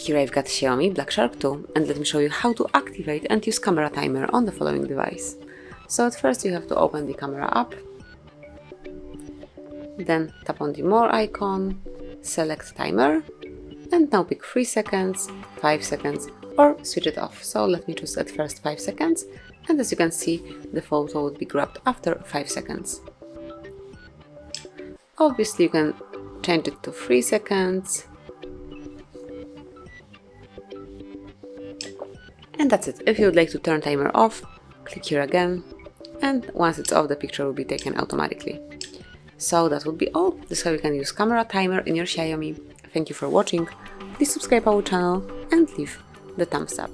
Here I've got Xiaomi Black Shark 2, and let me show you how to activate and use camera timer on the following device. So at first you have to open the camera app, then tap on the more icon, select timer, and now pick 3 seconds, 5 seconds, or switch it off. So let me choose at first 5 seconds, and as you can see, the photo would be grabbed after 5 seconds. Obviously you can change it to 3 seconds. And that's it. If you would like to turn timer off, click here again, and once it's off, the picture will be taken automatically. So that would be all. This is how you can use camera timer in your Xiaomi. Thank you for watching. Please subscribe our channel and leave the thumbs up.